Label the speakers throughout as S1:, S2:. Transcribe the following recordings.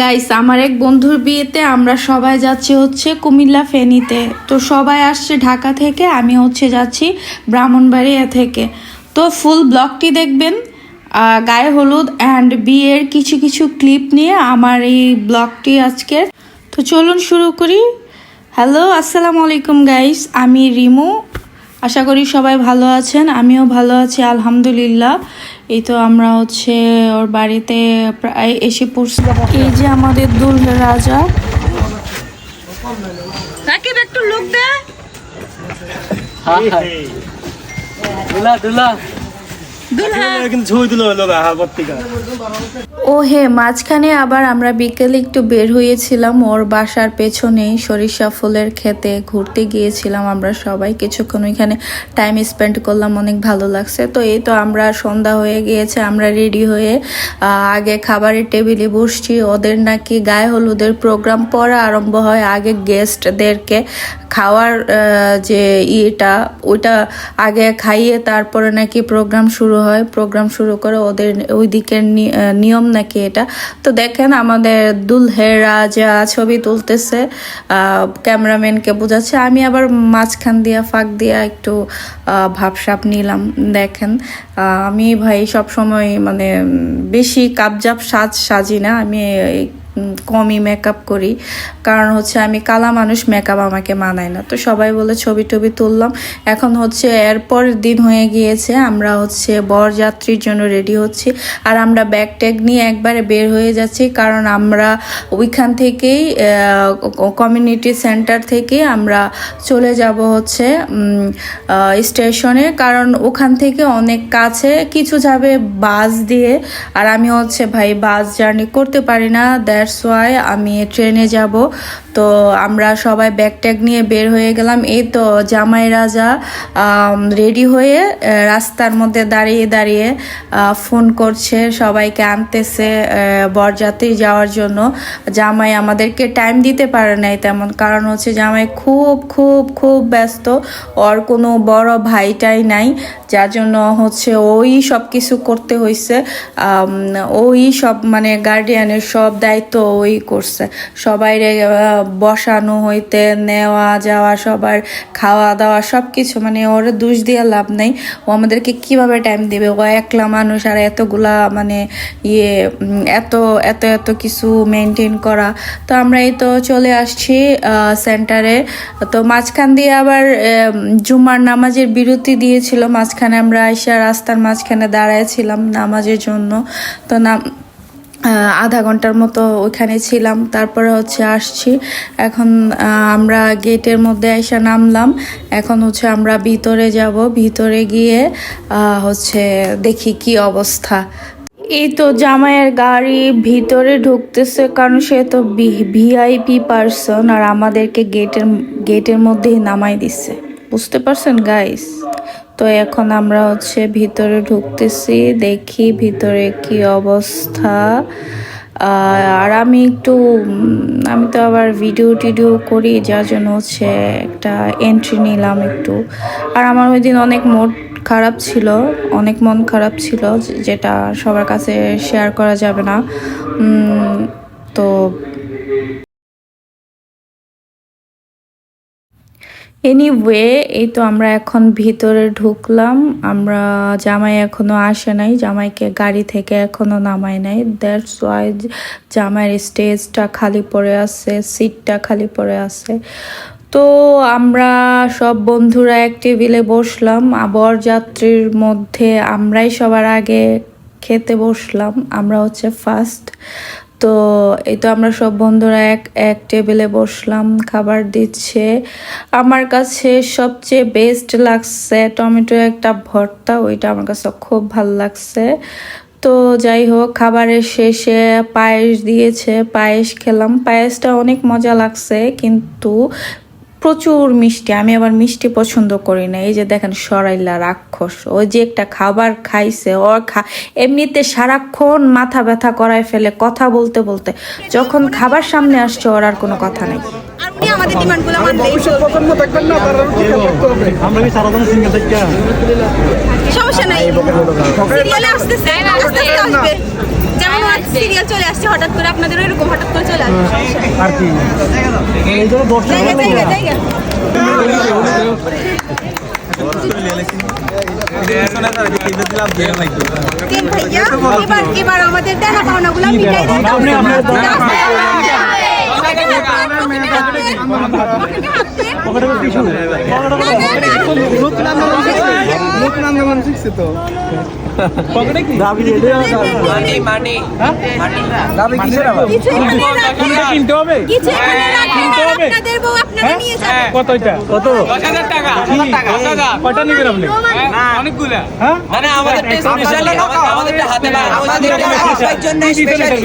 S1: Guys, আমার এক বন্ধুর বিয়েতে আমরা সবাই যাচ্ছি হচ্ছে কুমিল্লা ফেনীতে। তো সবাই আসছে ঢাকা থেকে, আমি হচ্ছে যাচ্ছি ব্রাহ্মণবাড়িয়া থেকে। তো ফুল ব্লগটি দেখবেন। গায়ে হলুদ অ্যান্ড বিয়ের কিছু কিছু ক্লিপ নিয়ে আমার এই ব্লগটি আজকে। তো চলুন শুরু করি। হ্যালো, আসসালামু আলাইকুম গাইস, আমি রিমু। আশা করি সবাই ভালো আছেন, আমিও ভালো আছি আলহামদুলিল্লাহ। এই তো আমরা হচ্ছে ওর বাড়িতে প্রায় এসে পড়ছি। এই যে আমাদের দুলহে রাজা।
S2: রাকিব একটু লুক দে।
S1: ও হে, মাঝখানে আবার আমরা বিকেলে একটু বের হয়েছিলাম ওর বাসার পেছনেই সরিষা ফুলের খেতে ঘুরতে গিয়েছিলাম। আমরা সবাই কিছুক্ষণ ওইখানে টাইম স্পেন্ড করলাম, অনেক ভালো লাগছে। তো এই তো আমরা সন্ধ্যা হয়ে গিয়েছে, আমরা রেডি হয়ে আগে খাবারের টেবিলে বসছি। ওদের নাকি গায়ে হলুদের প্রোগ্রাম পরে আরম্ভ হয়, আগে গেস্টদেরকে খাওয়ার যে ওইটা আগে খাইয়ে তারপরে নাকি প্রোগ্রাম শুরু হয়। প্রোগ্রাম শুরু করে ওদের ওই দিকের নিয়ম নাকি এটা। তো দেখেন আমাদের দুলহে রাজা ছবি তুলতেছে, ক্যামেরাম্যানকে বোঝাচ্ছে। আমি আবার মাঝখান দিয়া ফাঁক দিয়া একটু ভাবসাপ নিলাম। দেখেন আমি ভাই সবসময় মানে বেশি কাপজাপ সাজি না, আমি কমই মেকআপ করি, কারণ হচ্ছে আমি কালা মানুষ, মেকআপ আমাকে মানায় না। তো সবাই বলে ছবি টবি তুললাম। এখন হচ্ছে এরপরের দিন হয়ে গিয়েছে, আমরা হচ্ছে বরযাত্রীর জন্য রেডি হচ্ছি। আর আমরা ব্যাগ ট্যাগ নিয়ে একবারে বের হয়ে যাচ্ছি, কারণ আমরা ওইখান থেকেই কমিউনিটি সেন্টার থেকে আমরা চলে যাব হচ্ছে স্টেশনে, কারণ ওখান থেকে অনেক কাছে। কিছু যাবে বাস দিয়ে, আর আমি হচ্ছে ভাই বাস জার্নি করতে পারি না, দ্যাটস ওয়াই আমি ট্রেনে যাব। তো আমরা সবাই ব্যাগ ট্যাগ নিয়ে বের হয়ে গেলাম। এই তো জামাই রাজা রেডি হয়ে রাস্তার মধ্যে দাঁড়িয়ে দাঁড়িয়ে ফোন করছে, সবাইকে আনতেছে বরযাত্রী যাওয়ার জন্য। জামাই আমাদেরকে টাইম দিতে পারে নাই তেমন, কারণ হচ্ছে জামাই খুব খুব খুব ব্যস্ত, ওর কোনো বড় ভাইটাই নাই, যার জন্য হচ্ছে ওই সব কিছু করতে হয়েছে। ওই সব মানে গার্ডিয়ানের সব দায়িত্ব ওই করছে, সবাই বসানো হইতে নেওয়া যাওয়া, সবার খাওয়া দাওয়া সব কিছু, মানে ওর দোষ দিয়ে লাভ নেই। ও আমাদেরকে কিভাবে টাইম দিবে, ও একলা মানুষ, আর এতগুলা মানে এত এত এত কিছু মেনটেন করা। তো আমরা এই তো চলে আসছি সেন্টারে। তো মাঝখান দিয়ে আবার জুমার নামাজের বিরতি দিয়েছিল, মাঝখানে আমরা আইসা রাস্তার মাঝখানে দাঁড়াইছিলাম নামাজের জন্য। তো আধা ঘন্টার মতো ওইখানে ছিলাম, তারপরে হচ্ছে আসছি। এখন আমরা গেটের মধ্যে এসে নামলাম। এখন হচ্ছে আমরা ভিতরে যাব, ভিতরে গিয়ে হচ্ছে দেখি কি অবস্থা। এই তো জামাইয়ের গাড়ি ভিতরে ঢুকতেছে, কারণ সে তো ভিআইপি পার্সন, আর আমাদেরকে গেটের মধ্যেই নামাই দিচ্ছে, বুঝতে পারছেন গাইস। তো এখন আমরা হচ্ছে ভিতরে ঢুকতেছি, দেখি ভিতরে কি অবস্থা। আর আমি তো আবার ভিডিও টিডিও করি, যার জন্য হচ্ছে একটা এন্ট্রি নিলাম একটু। আর আমার ওই দিন অনেক মন খারাপ ছিল, যেটা সবার কাছে শেয়ার করা যাবে না। তো এনিওয়ে, এই তো আমরা এখন ভিতরে ঢুকলাম। জামাই এখনো আসে নাই, জামাইকে গাড়ি থেকে এখনো নামায় নাই, দ্যাটস ওয়াই জামাইয়ের স্টেজটা খালি পড়ে আছে, সিটটা খালি পড়ে আছে। তো আমরা সব বন্ধুরা এক টেবিলে বসলাম, বরযাত্রীর মধ্যে আমরাই সবার আগে খেতে বসলাম, আমরা হচ্ছে ফার্স্ট। তো এই তো আমরা সব বন্ধুরা এক টেবিলে বসলাম, খাবার দিচ্ছে। আমার কাছে সবচেয়ে বেস্ট লাগছে টমেটো একটা ভর্তা, ওইটা আমার কাছে খুব ভালো লাগছে। তো যাই হোক, খাবারের শেষে পায়েস দিয়েছে, পায়েস খেলাম। পায়েসটা অনেক মজা লাগছে, কিন্তু প্রচুর মিষ্টি। আমি আবার মিষ্টি পছন্দ করি না। এই যে দেখেন সরাইলা রাক্ষস, ওই যে একটা খাবার খাইছে, ওর এমনিতে সারাক্ষণ মাথা ব্যথা করায় ফেলে কথা বলতে বলতে, যখন খাবার সামনে আসছে ওর আর কোনো কথা নাই।
S2: আমাদের ডিমান্ডগুলো সমস্যা নাই, সিরিয়ালে আসতেছে যেমন সিরিয়াল চলে আসছে হঠাৎ করে, আপনাদের এরকম হঠাৎ করে চলে আসছে।
S3: আর কি এই জন্য দশটা
S2: জায়গা জায়গা জায়গা তিন ভাইয়া, এবার আমাদের দেনা পাওনাগুলো মিটাই দেন।
S3: কিনতে হবে
S2: আপনাদের বউ আপনারা নিয়ে যাবেন।
S3: কত এটা কত
S4: 10,000 টাকা।
S3: কয়টা নেবেন আপনি
S4: অনেকগুলা।
S3: হ্যাঁ
S4: মানে আমাদেরটা স্পেশালি আমাদেরটা হাতে বানানো। আমাদেরটা সবার জন্য স্পেশালি।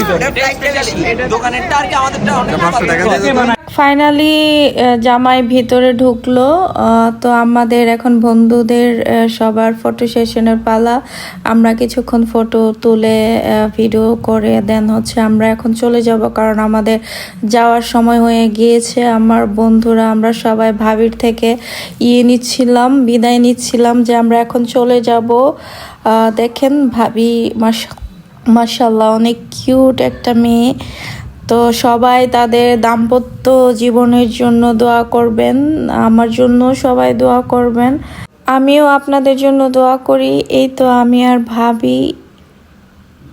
S4: দোকানেরটা আর কি আমাদেরটা অনেক
S1: ফাইনালি জামাই ভিতরে ঢুকলো। তো আমাদের এখন বন্ধুদের সবার ফটো সেশনের পালা। আমরা কিছুক্ষণ ফটো তুলে ভিডিও করে দেন হচ্ছে আমরা এখন চলে যাব, কারণ আমাদের যাওয়ার সময় হয়ে গিয়েছে। আমার বন্ধুরা আমরা সবাই ভাবির থেকে বিদায় নিচ্ছিলাম যে আমরা এখন চলে যাব। দেখেন ভাবি মাশাআল্লাহ অনেক কিউট একটা মেয়ে। তো সবাই তাদের দাম্পত্য জীবনের জন্য দোয়া করবেন, আমার জন্য সবাই দোয়া করবেন, আমিও আপনাদের জন্য দোয়া করি। এই তো আমি আর ভাবি,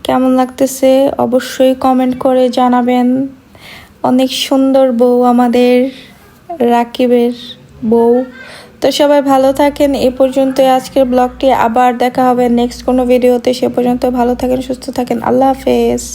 S1: কেমন লাগতেছে অবশ্যই কমেন্ট করে জানাবেন। অনেক সুন্দর বউ আমাদের রাকিবের বউ। তো সবাই ভালো থাকেন। এই পর্যন্ত আজকের ব্লগটি, আবার দেখা হবে নেক্সট কোনো ভিডিওতে। সে পর্যন্ত ভালো থাকেন, সুস্থ থাকেন। আল্লাহ হাফেজ।